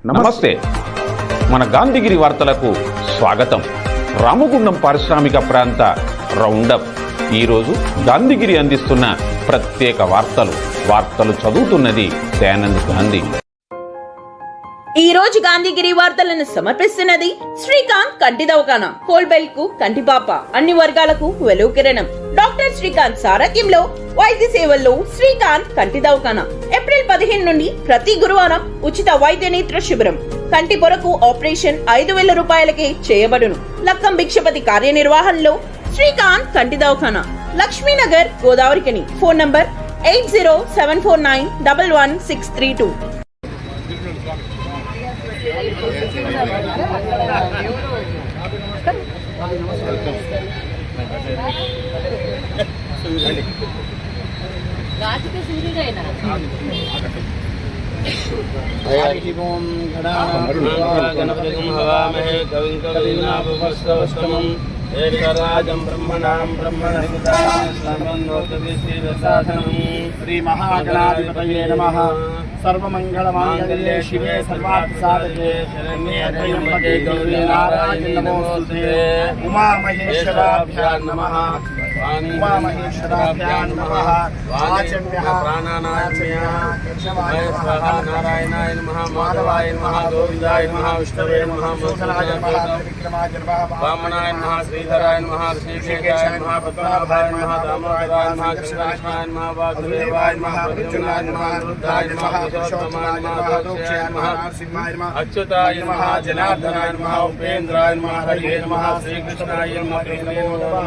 నమస్తే. మన గాంధీగిరి వార్తలకు స్వాగతం. రామగుండం పారిశ్రామిక ప్రాంత రౌండప్. ఈరోజు గాంధీగిరి అందిస్తున్న ప్రత్యేక వార్తలు చదువుతున్నది దయానంద్ గాంధీ. ఈ రోజు గాంధీగిరి వార్తలను సమర్పిస్తున్నది శ్రీకాంత్ కంటి దవాఖానా. హోల్బెల్ కు కంటిపాప, అన్ని వర్గాలకు వెలుగు కిరణం. డాక్టర్ శ్రీకాంత్ సారథ్యంలో వైద్య సేవల్లో శ్రీకాంత్ కంటి దవాఖానా. ఏప్రిల్ 15 నుండి ప్రతి గురువారం ఉచిత వైద్య నేత్ర శిబిరం. కంటి పొరకు ఆపరేషన్ 5,000 రూపాయలకే చేయబడును. లక్కం భిక్షపతి కార్యనిర్వహణలో శ్రీకాంత్ కంటి దవాఖానా, లక్ష్మీనగర్, గోదావరికని. Phone number 8074911632. శ్రీ మహాగణాధిపతయే నమః. సర్వమంగళమాంగళ్యే శివే సర్వార్థసాధకే శరణ్యే త్రయంబకే గౌరీ నారాయణి నమోస్తుతే. ఉమామహేశ్వరాభ్యాం నమః. ఉమామహేశ్వరాభ్యాం నమః. ఆచమ్యః ప్రాణానాచమ్యః స్వాహా. నారాయణాయ నమః, మాధవాయ నమః, గోవిందాయ నమః, విష్ణవే నమః, మోక్షనాయ నమః, త్రివిక్రమాయ నమః, వామనాయ నమః, శ్రీధరాయ నమః, శ్రీకేశాయ నమః, పద్మనాభాయ నమః, దామోదరాయ నమః, కృష్ణాయ నమః, వాసుదేవాయ నమః, ప్రద్యుమ్నాయ నమః, రుద్రాయ నమః, పురుషోత్తమాయ నమః, దోక్షాయ నమః, నరసింహాయ నమః, అచ్యుతాయ నమః, జనార్దనాయ నమః, ఉపేంద్రాయ నమః, హరే నమః, శ్రీకృష్ణాయ నమః, ప్రేమే నమః.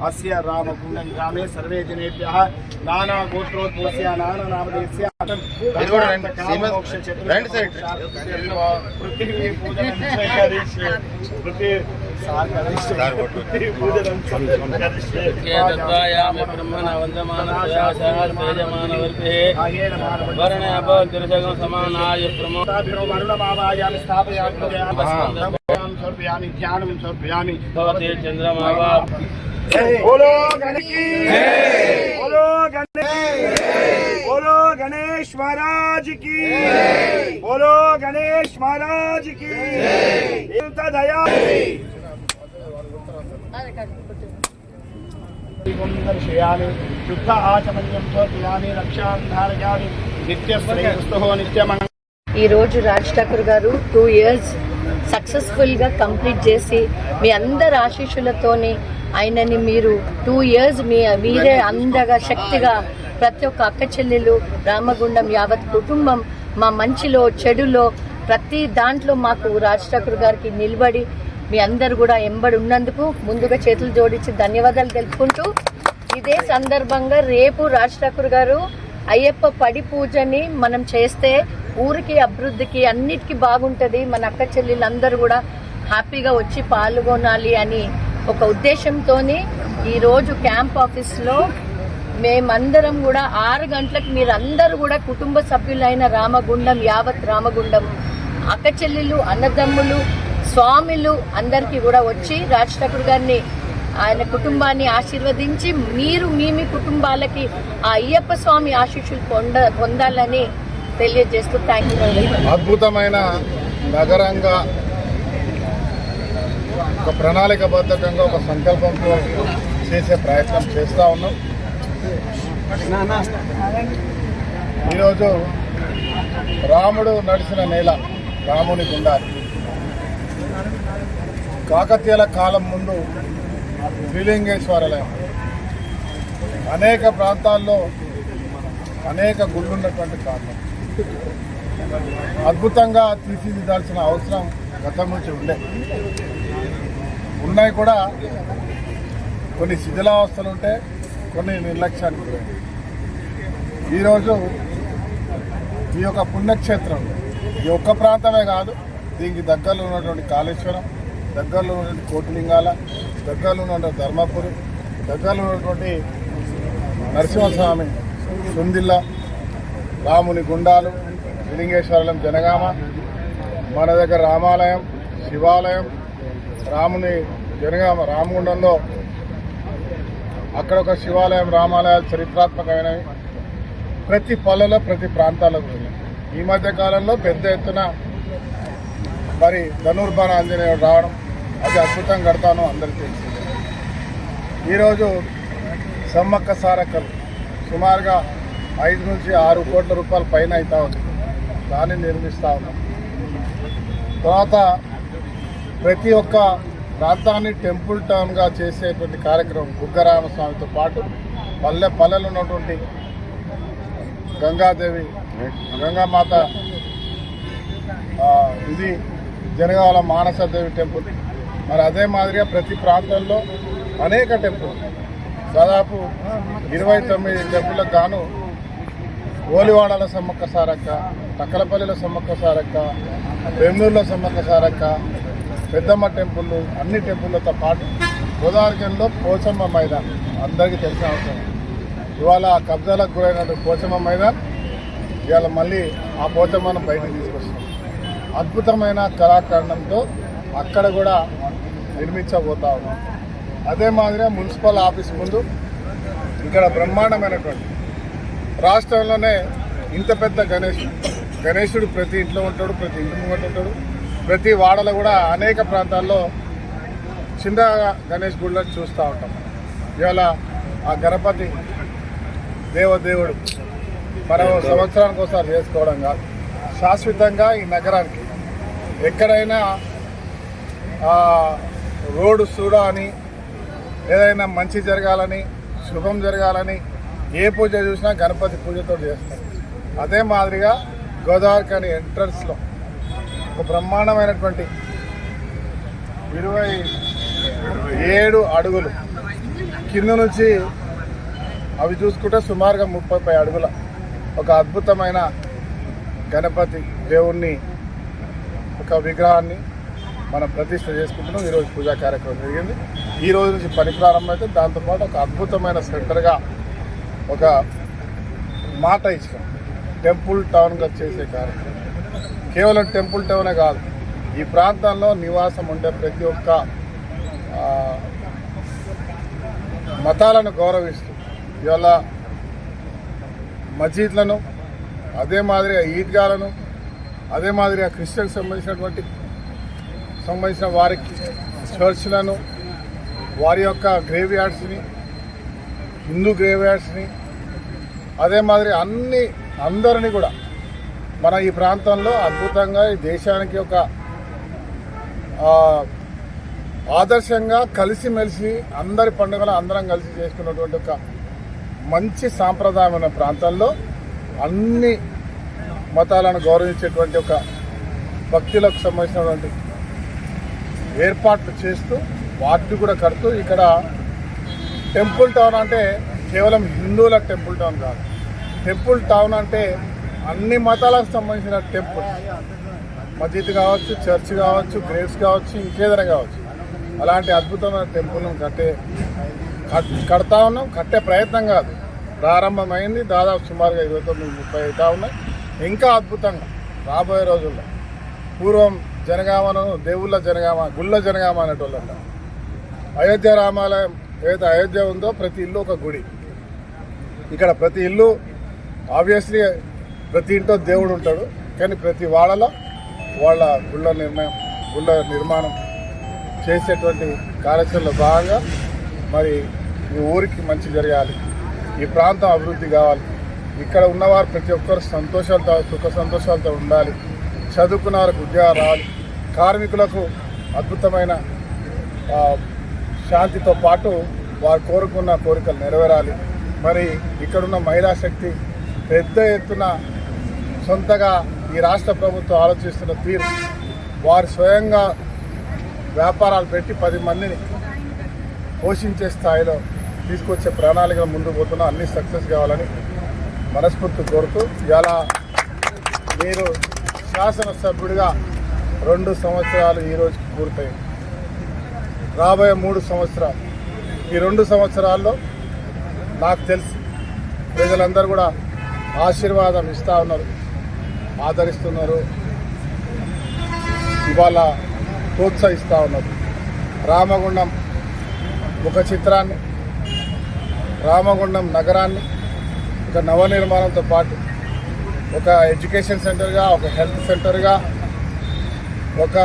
అస్య రామగుండం గ్రామే సర్వే జనేభ్యః నానా గోత్రోద్భవస్య నానా నామధేయస్య बोलो गणेश महाराज की, बोलो गणेश महाराज की दया. दर्शयामि शुद्ध आचमन्यं समर्पयामि रक्षां धारयामि नित्यश्रेयस्तु नित्यमङ्गलम्. ఈ రోజు రాజ్ ఠాకూర్ గారు 2 years సక్సెస్ఫుల్గా కంప్లీట్ చేసి మీ అందరి ఆశీస్సులతోని ఆయనని మీరు 2 years మీరే అందగా శక్తిగా ప్రతి ఒక్క అక్క చెల్లెలు రామగుండం యావత్ కుటుంబం మా మంచిలో చెడులో ప్రతి దాంట్లో మాకు రాజ్ ఠాకూర్ గారికి నిలబడి మీ అందరు కూడా ఎంబడి ఉన్నందుకు ముందుగా చేతులు జోడించి ధన్యవాదాలు తెలుపుకుంటూ, ఇదే సందర్భంగా రేపు రాజ్ ఠాకూర్ గారు అయ్యప్ప పడి పూజని మనం చేస్తే ఊరికి అభివృద్ధికి అన్నిటికీ బాగుంటుంది, మన అక్క చెల్లెళ్ళందరూ కూడా హ్యాపీగా వచ్చి పాల్గొనాలి అని ఒక ఉద్దేశంతో ఈరోజు క్యాంప్ ఆఫీస్లో మేమందరం కూడా 6 గంటలకు మీరందరూ కూడా కుటుంబ సభ్యులైన రామగుండం యావత్ రామగుండం అక్క చెల్లెళ్ళు, అన్నదమ్ములు, స్వామిలు అందరికీ కూడా వచ్చి రాజ్ ఠాకూర్ గారిని ఆయన కుటుంబాన్ని ఆశీర్వదించి మీరు మీ కుటుంబాలకి ఆ అయ్యప్ప స్వామి ఆశీస్సులు పొందాలని తెలియజేస్తూ థ్యాంక్ యూ. అద్భుతమైన నగరంగా ఒక ప్రణాళికబద్ధంగా ఒక సంకల్పంతో చేసే ప్రయత్నం చేస్తూ ఉన్నాం. ఈరోజు రాముడు నడిచిన నేల, రాముని గుండాలి. కాకతీయుల కాలం ముందు శ్రీలింగేశ్వరాలయం, అనేక ప్రాంతాల్లో అనేక గుళ్ళున్నటువంటి ప్రాంతం. అద్భుతంగా తీర్చిదిద్దాల్సిన అవసరం గతం నుంచి ఉన్నాయి కూడా. కొన్ని శిథిలావస్థలు ఉంటే, కొన్ని నిర్లక్ష్యానికి గురైంది. ఈరోజు ఈ యొక్క పుణ్యక్షేత్రం ఈ ఒక్క ప్రాంతమే కాదు, దీనికి దగ్గరలో ఉన్నటువంటి కాళేశ్వరం, దగ్గరలో ఉన్నటువంటి కోటిలింగాల, దగ్గరలో ఉన్నటువంటి ధర్మపురి, దగ్గరలో ఉన్నటువంటి నరసింహస్వామి సుందిల్ల, రాముని గుండాలు, లింగేశ్వరం జనగామ, మన దగ్గర రామాలయం, శివాలయం, రాముని జనగామ రామగుండంలో అక్కడ ఒక శివాలయం, రామాలయాలు చరిత్రాత్మకమైనవి. ప్రతి పల్లెలో ప్రతి ప్రాంతాల్లో ఉన్నాయి. ఈ మధ్య కాలంలో పెద్ద ఎత్తున మరి ధనుర్బాణ ఆంజనేయుడు రావడం, అది అద్భుతం కడతాను అందరికీ తెలిసింది. ఈరోజు సమ్మక్క సారక్కలు సుమారుగా 5 నుంచి 6 కోట్ల రూపాయల పైన అవుతా ఉంది. దాన్ని నిర్మిస్తూ ఉన్నాం. తర్వాత ప్రతి ఒక్క ప్రాంతాన్ని టెంపుల్ టౌన్గా చేసేటువంటి కార్యక్రమం బుగ్గరామస్వామితో పాటు పల్లెలు ఉన్నటువంటి గంగాదేవి, గంగామాత, ఇది జనగాల మానసదేవి టెంపుల్. మరి అదే మాదిరిగా ప్రతి ప్రాంతంలో అనేక టెంపుల్, దాదాపు 29 టెంపుల్లకు గాను ఓలివాడల సమ్మక్క సారక్క, టక్కలపల్లిలో సమ్మక్క సారక్క, బెంగళూరులో సమ్మక్క సారక్క, పెద్దమ్మ టెంపుల్, అన్ని టెంపుల్లతో పాటు గోదావరిలో పోచమ్మ మైదాన్ అందరికీ తెలిసిన అవసరం. ఇవాళ కబ్జాలకు గురైనటువంటి పోచమ్మ మైదాన్ ఇవాళ మళ్ళీ ఆ పోచమ్మను బయటకు తీసుకొస్తాం. అద్భుతమైన కళాఖండంతో అక్కడ కూడా నిర్మించబోతా ఉన్నాం. అదే మాదిరిగా మున్సిపల్ ఆఫీస్ ముందు ఇక్కడ బ్రహ్మాండమైనటువంటి, రాష్ట్రంలోనే ఇంత పెద్ద గణేశుడు ప్రతి ఇంట్లో ఉంటాడు, ప్రతి ఇంటి ముంగట ఉంటాడు. ప్రతి వాడలో కూడా అనేక ప్రాంతాల్లో చిన్న గణేష్ గుళ్ళని చూస్తూ ఉంటాం. ఇవాళ ఆ గణపతి దేవదేవుడు మరో సంవత్సరానికి ఒకసారి చేసుకోవడం కాదు, శాశ్వతంగా ఈ నగరానికి ఎక్కడైనా రోడ్డు చూడాలని, ఏదైనా మంచి జరగాలని, శుభం జరగాలని ఏ పూజ చూసినా గణపతి పూజతో చేస్తారు. అదే మాదిరిగా గోదావరి కానీ ఎంట్రన్స్లో ఒక బ్రహ్మాండమైనటువంటి 27 అడుగులు కింద నుంచి అవి చూసుకుంటే సుమారుగా 30 అడుగుల ఒక అద్భుతమైన గణపతి దేవుణ్ణి, ఒక విగ్రహాన్ని మనం ప్రతిష్ఠ చేసుకుంటున్నాం. ఈరోజు పూజా కార్యక్రమం జరిగింది. ఈ రోజు నుంచి పని ప్రారంభమైతే దాంతోపాటు ఒక అద్భుతమైన సెంటర్గా ఒక మాట ఇచ్చాం, టెంపుల్ టౌన్గా చేసే కార్యక్రమం. కేవలం టెంపుల్ టౌనే కాదు, ఈ ప్రాంతంలో నివాసం ఉండే ప్రతి ఒక్క మతాలను గౌరవిస్తూ ఇవాళ మసీద్లను, అదే మాదిరిగా ఈద్గాలను, అదే మాదిరిగా క్రిస్టియన్ సంబంధించిన వారికి చర్చ్లను, వారి యొక్క గ్రేవ్ యార్డ్స్ని, హిందూ గ్రేవ్ యార్డ్స్ని, అదే మాదిరి అందరినీ కూడా మన ఈ ప్రాంతంలో అద్భుతంగా ఈ దేశానికి ఒక ఆదర్శంగా కలిసిమెలిసి అందరి పండుగలు అందరం కలిసి చేసుకున్నటువంటి ఒక మంచి సాంప్రదాయమైన ప్రాంతంలో అన్ని మతాలను గౌరవించేటువంటి ఒక భక్తులకు సంబంధించినటువంటి ఏర్పాట్లు చేస్తూ వాటిని కూడా కడుతూ ఇక్కడ టెంపుల్ టౌన్ అంటే కేవలం హిందువుల టెంపుల్ టౌన్ కాదు. టెంపుల్ టౌన్ అంటే అన్ని మతాలకు సంబంధించిన టెంపుల్, మసీద్ కావచ్చు, చర్చ్ కావచ్చు, గ్రేవ్స్ కావచ్చు, ఇంకేదైనా కావచ్చు, అలాంటి అద్భుతమైన టెంపుల్ను కడతా ఉన్నాం. కట్టే ప్రయత్నం కాదు, ప్రారంభమైంది. దాదాపు సుమారుగా 29-30 అవుతా ఉన్నాయి. ఇంకా అద్భుతంగా రాబోయే రోజుల్లో పూర్వం జనగామను దేవుళ్ళ జనగామ, గుళ్ళ జనగామ అనేటోళ్ళంట. అయోధ్య రామాలయం ఏదైతే అయోధ్య ఉందో ప్రతి ఇల్లు ఒక గుడి. ఇక్కడ ప్రతి ఇల్లు ఆబ్వియస్లీ ప్రతి ఇంట్లో దేవుడు ఉంటాడు, కానీ ప్రతి వాడలో వాళ్ళ గుళ్ళ నిర్మాణం చేసేటువంటి కార్యక్రమంలో భాగంగా మరి ఈ ఊరికి మంచి జరగాలి, ఈ ప్రాంతం అభివృద్ధి కావాలి, ఇక్కడ ఉన్నవారు ప్రతి ఒక్కరు సంతోషాలతో సుఖ సంతోషాలతో ఉండాలి, చదువుకున్న వారికి ఉద్యోగాలు రావాలి, కార్మికులకు అద్భుతమైన శాంతితో పాటు వారు కోరుకున్న కోరికలు నెరవేరాలి. మరి ఇక్కడున్న మహిళా శక్తి పెద్ద ఎత్తున సొంతగా ఈ రాష్ట్ర ప్రభుత్వం ఆలోచిస్తున్న తీరు, వారు స్వయంగా వ్యాపారాలు పెట్టి 10 మందిని పోషించే స్థాయిలో తీసుకొచ్చే ప్రణాళికలు ముందుకు పోతున్నా అన్ని సక్సెస్ కావాలని మనస్ఫూర్తి కోరుతూ, ఇలా మీరు శాసనసభ్యుడిగా 2 సంవత్సరాలు ఈ రోజుకి పూర్తయింది. రాబోయే 3 సంవత్సరాలు, ఈ 2 సంవత్సరాల్లో నాకు తెలిసి ప్రజలందరూ కూడా ఆశీర్వాదం ఇస్తూ ఉన్నారు, ఆదరిస్తున్నారు, ఇవాళ ప్రోత్సహిస్తూ ఉన్నారు. రామగుండం ముఖ చిత్రాన్ని, రామగుండం నగరాన్ని ఒక నవనిర్మాణంతో పాటు ఒక ఎడ్యుకేషన్ సెంటర్గా, ఒక హెల్త్ సెంటర్గా, ఒక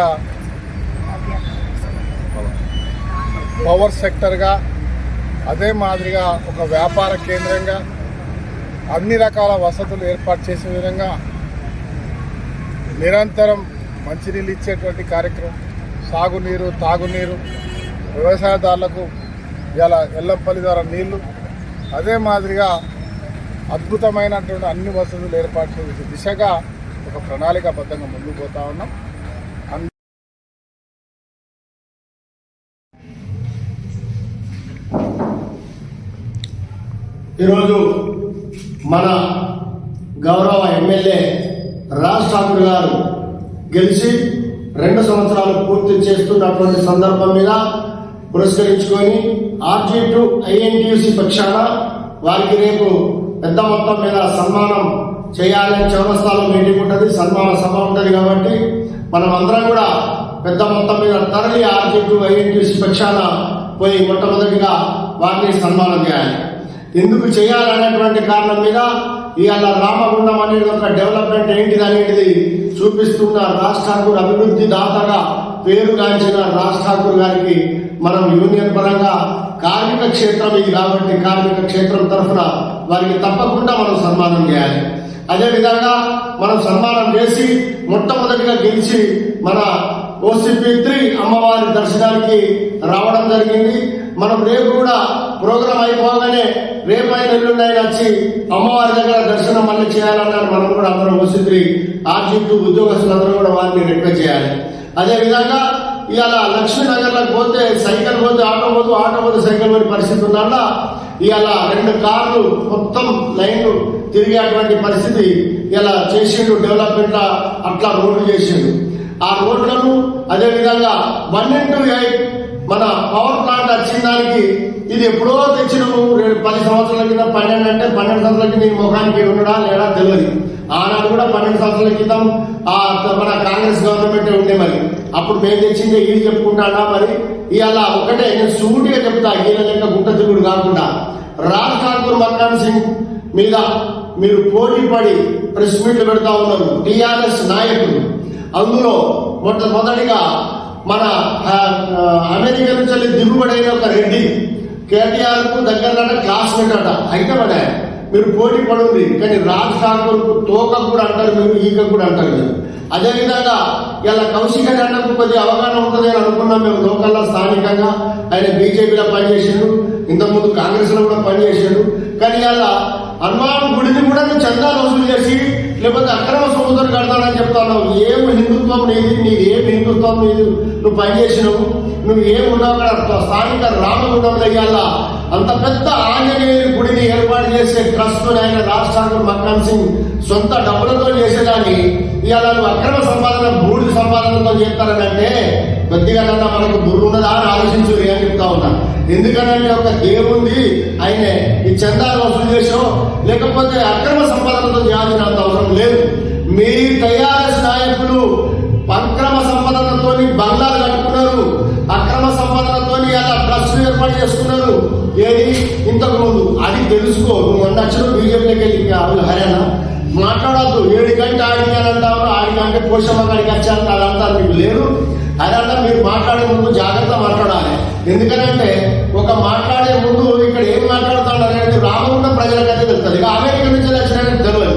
పవర్ సెక్టర్గా, అదే మాదిరిగా ఒక వ్యాపార కేంద్రంగా అన్ని రకాల వసతులు ఏర్పాటు చేసే విధంగా నిరంతరం మంచినీళ్ళు ఇచ్చేటువంటి కార్యక్రమం, సాగునీరు, తాగునీరు, వ్యవసాయదారులకు ఇలా ఎల్లంపల్లి ద్వారా నీళ్లు, అదే మాదిరిగా అద్భుతమైనటువంటి అన్ని వసతులు ఏర్పాటు చేసే దిశగా ఒక ప్రణాళికాబద్ధంగా ముందుకు పోతా ఉన్నాం. ఈరోజు మన గౌరవ ఎమ్మెల్యే రాజ్ ఠాకూర్ గారు గెలిచి 2 సంవత్సరాలు పూర్తి చేస్తున్నటువంటి సందర్భం మీద పురస్కరించుకొని RG2 INTUC పక్షాన వారికి రేపు పెద్ద మొత్తం మీద సన్మానం చేయాలని చౌరస్తాలో మీటింగ్ ఉంటుంది, సన్మాన సభ ఉంటుంది. కాబట్టి మనం అందరం కూడా పెద్ద మొత్తం మీద తరలి RG2 INTUC పక్షాన పోయి మొట్టమొదటిగా వారిని సన్మానం చేయాలి. ఎందుకు చేయాలనేటువంటి కారణం మీద ఇవాళ రామగుండం అనేది ఒక డెవలప్మెంట్ ఏంటిది అనేది చూపిస్తున్న రాజ్ ఠాకూర్ అభివృద్ధి దాతగా పేరుగాంచిన రాజ్ ఠాకూర్ గారికి మనం యూనియన్ పరంగా కార్మిక క్షేత్రం ఇది కాబట్టి కార్మిక క్షేత్రం తరఫున వారికి తప్పకుండా మనం సన్మానం చేయాలి. అదేవిధంగా మనం సన్మానం చేసి మొట్టమొదటిగా గెలిచి మన OCP3 అమ్మవారి దర్శనానికి రావడం జరిగింది. మనం రేపు కూడా ప్రోగ్రాం అయిపోగానే రేపైన ఎల్లుండైనా వచ్చి అమ్మవారి దగ్గర దర్శనం మళ్ళీ చేయాలన్నారు. మనం కూడా అందరం OCP3 RG2 ఉద్యోగస్తులందరూ కూడా వారిని రిక్వెస్ట్ చేయాలి. అదేవిధంగా ఇవాళ లక్ష్మీనగర్లకు పోతే సైకిల్ పోతే ఆటో పోతే సైకిల్ పోతే పరిస్థితి ఉన్నల్ల ఇవాళ 2 కార్లు మొత్తం లైన్లు తిరిగేటువంటి పరిస్థితి ఇలా చేసిండు. డెవలప్మెంట్ అట్లా రోడ్లు చేసిండు. ఆ రోడ్లను అదేవిధంగా 1-8 మన పవర్ ప్లాంట్ వచ్చిన దానికి ఇది ఎప్పుడో తెచ్చినాము 10 సంవత్సరాల కింద 12 అంటే 12 సంవత్సరాల కింద ఈ ముఖానికి ఉండడా లేదా తెలియదు. ఆనాడు కూడా 12 సంవత్సరాల క్రితం మన కాంగ్రెస్ గవర్నమెంట్ ఉండే. మరి అప్పుడు మేము తెచ్చిందే ఇది చెప్పుకుంటాడా? మరి ఇవాళ ఒకటే నేను సూటిగా చెప్తా, ఈయన లెక్క గుట్ట తిరుగుడు కాకుండా రాజ్ ఠాకూర్ మక్కాన్ సింగ్ మీద మీరు పోటీ పడి ప్రెస్ మీట్లు పెడతా ఉన్నారు టిఆర్ఎస్ నాయకులు. అందులో మొదటిగా మన అమెరికా నుంచి వెళ్ళి దిగుబడైన ఒక రెడ్డి కేటీఆర్ కు దగ్గర క్లాస్మేట్ అట. అయితే మన మీరు పోటీ పడుంది, కానీ రాజ్ ఠాకూర్ తోక కూడా అంటారు మీరు, ఈక కూడా అంటారు మీరు. అదేవిధంగా ఇలా కౌశిక్ అని అన్నకు కొద్దిగా అవగాహన ఉంటుంది అని అనుకున్నాం మేము. లోకల్లో స్థానికంగా ఆయన బీజేపీలో పనిచేసాడు, ఇంతకుముందు కాంగ్రెస్ లో కూడా పనిచేసాడు. కానీ ఇలా హనుమాన్ గుడిని కూడా నువ్వు చందాలు వసూలు చేసి లేకపోతే అక్రమ సముద్రం కడతానని చెప్తాను. ఏం హిందుత్వం నీది ఏం హిందుత్వం నీది నువ్వు పనిచేసినావు, నువ్వు ఏమున్నావు అక్కడ స్థానిక రామగుండంలో ఇవాళ అంత పెద్ద ఆంజనేయుని గుడిని ఏర్పాటు చేసే ట్రస్ట్ ఆయన రాజ్ ఠాకూర్ మక్కాన్ సింగ్ సొంత డబ్బులతో చేసేదాన్ని ఇవాళ నువ్వు అక్రమ సంపాదన బూడిద సంపాదనతో చేస్తారనంటే కొద్దిగా మనకు బుర్ర ఉన్నదా అని ఆలోచించుని అని చెప్తా ఉన్నా. ఎందుకనంటే ఒక దేవుంది ఆయన ఈ చందాలు వసూలు చేసో లేకపోతే అక్రమ సంపాదనతో చేయాల్సినంత అవసరం లేదు. మీ టీఆర్ఎస్ నాయకులు అక్రమ సంపాదనతో బంగ్లాలు కట్టుకున్నారు, అక్రమ సంపాదనతో అలా ట్రస్ట్ ఏర్పాటు చేసుకున్నారు. ఏది ఇంతకు ముందు అది తెలుసుకో. నువ్వు అన్నచ్చు బీజేపీకి వెళ్ళి హర్యానా మాట్లాడద్దు. 7 గంటలు ఆడికి అని అంటారు, ఆడికంటే పోషమ్మ గారికి వచ్చారు అదంతా మీకు లేదు. అదంతా మీరు మాట్లాడే ముందు జాగ్రత్త మాట్లాడాలి. ఎందుకనంటే ఒక మాట్లాడే ముందు ఇక్కడ ఏం మాట్లాడుతాడు అనేది రామగుండం ప్రజలకైతే తెలుస్తుంది. ఇక అమెరికా నుంచి వచ్చినట్టు తెలియదు.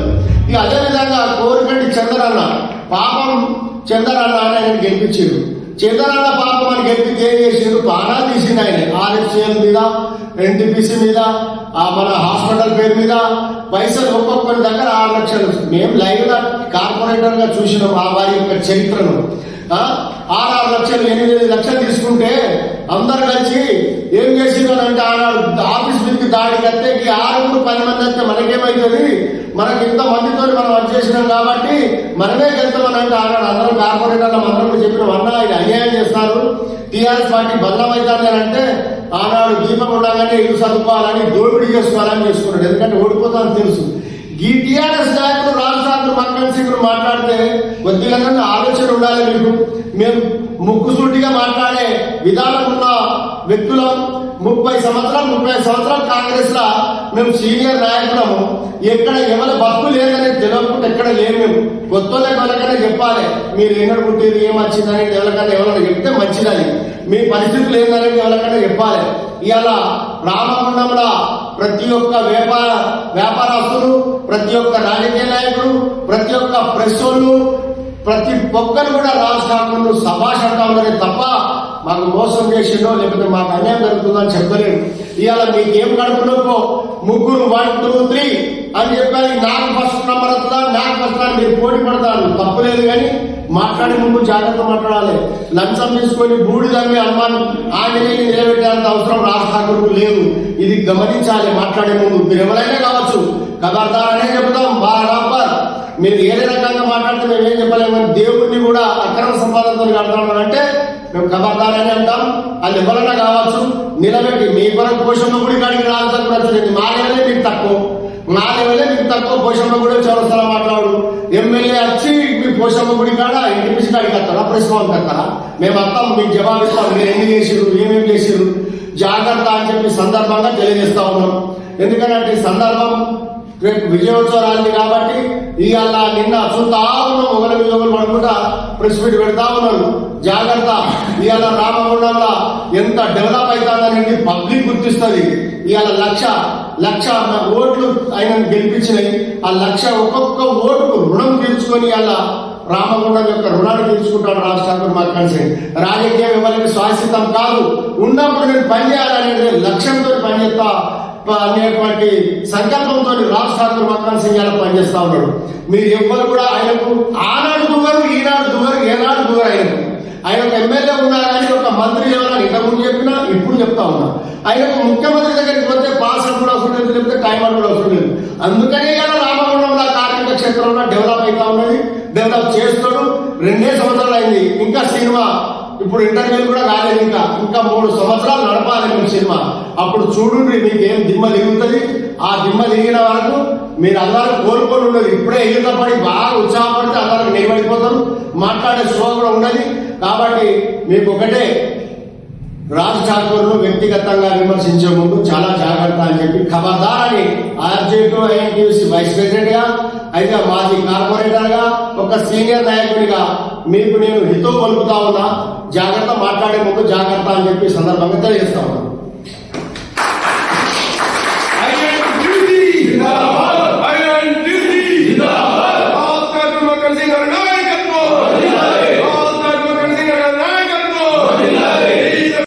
ఇక అదేవిధంగా కోరికండి చంద్రన్న పాపం చంద్రన్న ఆయన గెలిపించారు. చంద్రన్న పాపం అని గెలిపితే ఏం చేసిండు? బాగా తీసిండు ఆయన. RFCL మీద, NTPC మీద, మన హాస్పిటల్ పేరు మీద పైసలు ఒక్కొక్కరి దగ్గర 6 లక్షలు. మేము లైవ్ గా కార్పొరేటర్ గా చూసినాం ఆ వారి యొక్క చరిత్రను. 6 లక్షలు 8 లక్షలు తీసుకుంటే అందరు కలిసి ఏం చేసిందంటే ఆనాడు ఆఫీస్ మీదకి దాడి కడితే 6-10 మంది వస్తే మనకేమవుతుంది, మనకి ఇంత మందితో మనం వచ్చేసినాం కాబట్టి మనమే గెలుతామని అంటే ఆనాడు అందరం కార్పొరేటర్ల అందరం చెప్పిన అన్నా ఇది అన్యాయం చేస్తారు, టీఆర్ఎస్ పార్టీ బలం అవుతుంది అని అంటే ఆనాడు దీపం ఉండగానే ఇల్లు చదువుకోవాలని దోపిడీ చేసుకోవాలని చేసుకున్నాడు. ఎందుకంటే ఓడిపోతామని తెలుసు. ఈ టీఆర్ఎస్ నాయకులు రాష్ట్రాలు మక్కన్ సింగ్ మాట్లాడితే కొద్దిగా ఆలోచన ఉండాలి మీకు. మేము ముక్కుసూటిగా మాట్లాడే విధానం ఉన్న వ్యక్తులం. 30 సంవత్సరాలు కాంగ్రెస్ లా మేము సీనియర్ నాయకులము. ఎక్కడ ఎవరి బతుకు లేదని తెలియకుండా ఎక్కడ లేము. మేము కొత్త ఎవరికైనా చెప్పాలి, మీరు ఎన్నడు పుట్టేది ఏమొచ్చిందని ఎవరికైనా చెప్తే మంచిదని, మీ పరిస్థితులు ఏందనేది ఎవరికైనా చెప్పాలి. ఇవాళ రామగుండంలో ప్రతి ఒక్క వ్యాపారస్తులు, ప్రతి ఒక్క రాజకీయ నాయకులు, ప్రతి ఒక్క ప్రెస్ వాళ్ళు, ప్రతి ఒక్కరు కూడా రాజ్ ఠాకూర్ సభాష్ అంటామని తప్ప మాకు మోసం చేసిందో లేకపోతే మాకు అన్యాయం జరుగుతుందని చెప్పలేము. ఇవాళ మీకు ఏం కడుపునొప్పో 3 1 2 3 అని చెప్పాలి. నాకు ఫస్ట్ నెంబర్ వస్తుందా, నాకు ఫస్ట్ మీరు పోటీ పడతారు, తప్పులేదు. కానీ మాట్లాడే ముందు జాగ్రత్త మాట్లాడాలి. లంచం తీసుకొని బూడిదమ్మి అనుమానం ఆంజనేయుని నిలబెట్టేంత అవసరం రాజ్ ఠాకూర్కు లేదు. ఇది గమనించాలి. మాట్లాడే ముందు మీరు ఎవరైనా కావచ్చు, ఖబర్దారనే చెబుతాం, బరాబర్. మీరు ఏ రకంగా మాట్లాడితే మేము ఏం చెప్పలేము. దేవుడిని కూడా అక్రమ సంపాదనతో కడతాం అంటే మేము ఖబర్దారని అంటాం. అది ఎవరైనా కావచ్చు, నిలబెట్టి మీ కొరకు పోషమ్మ గుడి కాడికి రావచ్చు. మా లెవెలే మీకు తక్కువ పోషమ్మ గుడి చౌరస్తలా మాట్లాడు. ఎమ్మెల్యే వచ్చి మీ పోషమ్మ గుడి కాడ ఇంటి కాడికి వస్తారా, ప్రెస్ భవన్కి వస్తారా? మేము వస్తాం, మీకు జవాబిస్తాం. మీరు ఎన్ని చేసిరు, ఏమేమి చేసిరు, జాగ్రత్త అని చెప్పి సందర్భంగా తెలియజేస్తా ఉన్నాం. ఎందుకంటే ఈ సందర్భం రేపు విజయోత్సవాలు కాబట్టి ఇవాళ నిన్న చూస్తా ఉన్నాం, ఒకరు పడుకుంటా ప్రెస్ మీట్ పెడతా ఉన్నారు. జాగ్రత్త. ఇవాళ రామగుండంలో ఎంత డెవలప్ అవుతుందనేది పబ్లిక్ గుర్తిస్తుంది. ఇవాళ లక్ష ఓట్లు ఆయనను గెలిపించినాయి. ఆ ఒక్కొక్క ఓటుకు రుణం తీర్చుకొని ఇవాళ రామగుండం యొక్క రుణాన్ని తీర్చుకుంటాడు రాజ్ ఠాకూర్ మక్కన్ సింగ్. రాజకీయం ఎవరికి శాశ్వతం కాదు. ఉన్నప్పుడు నేను పనిచేయాలనే లక్ష్యంతో పనిచేస్తా అనేటువంటి సంకల్పంతో రాజ్ ఠాకూర్ మక్కన్ సింగ్ ఇలా పనిచేస్తా ఉన్నాడు. మీరు ఎవ్వరు కూడా ఆయనకు ఆనాడు దువ్వరు, ఈనాడు దువ్వరు, ఏనాడు దువ్వరు. ఆయన ఒక ఎమ్మెల్యే ఉన్నా కానీ ఒక మంత్రి ఎవరైనా ఇంతకుముందు చెప్పినా ఇప్పుడు చెప్తా ఉన్నా. ఆయనకు ముఖ్యమంత్రి దగ్గరికి పోతే పాస్ కూడా అవసరం లేదు, చెప్తే టైం కూడా అవసరం లేదు. అందుకనే కదా రామగుండంలో కార్మిక క్షేత్రంలో డెవలప్ అవుతా ఉన్నది. డెవలప్ చేస్తాడు. 2 సంవత్సరాలు అయింది. ఇంకా సినిమా ఇప్పుడు ఇంటర్వ్యూలు కూడా కాలేదు. ఇంకా 3 సంవత్సరాలు నడపాలి మేము సినిమా. అప్పుడు చూడండి మీకు ఏం దిమ్మ దిగుతుంది. ఆ దిమ్మ దిగిన వరకు మీరు అందరూ కోరుకొని ఉండదు. ఇప్పుడే ఎగిరిపడి బాగా ఉత్సాహపడితే అందరికి నిలబడిపోతారు. మాట్లాడే స్లో కూడా ఉండదు. కాబట్టి మీకు ఒకటే, రాజ్ ఠాకూర్ను వ్యక్తిగతంగా విమర్శించే ముందు చాలా జాగ్రత్త అని చెప్పి ఖబర్దార్ అని ఆర్జేపీ ఐఎన్టీయూసీ వైస్ ప్రెసిడెంట్ గా, అయితే మాజీ కార్పొరేటర్ గా, ఒక సీనియర్ నాయకుడిగా మీకు నేను హితో పలుకుతా ఉన్నా. జాగ్రత్త. మాట్లాడే ముందు జాగ్రత్త అని చెప్పి సందర్భంగా తెలియజేస్తా ఉన్నాను.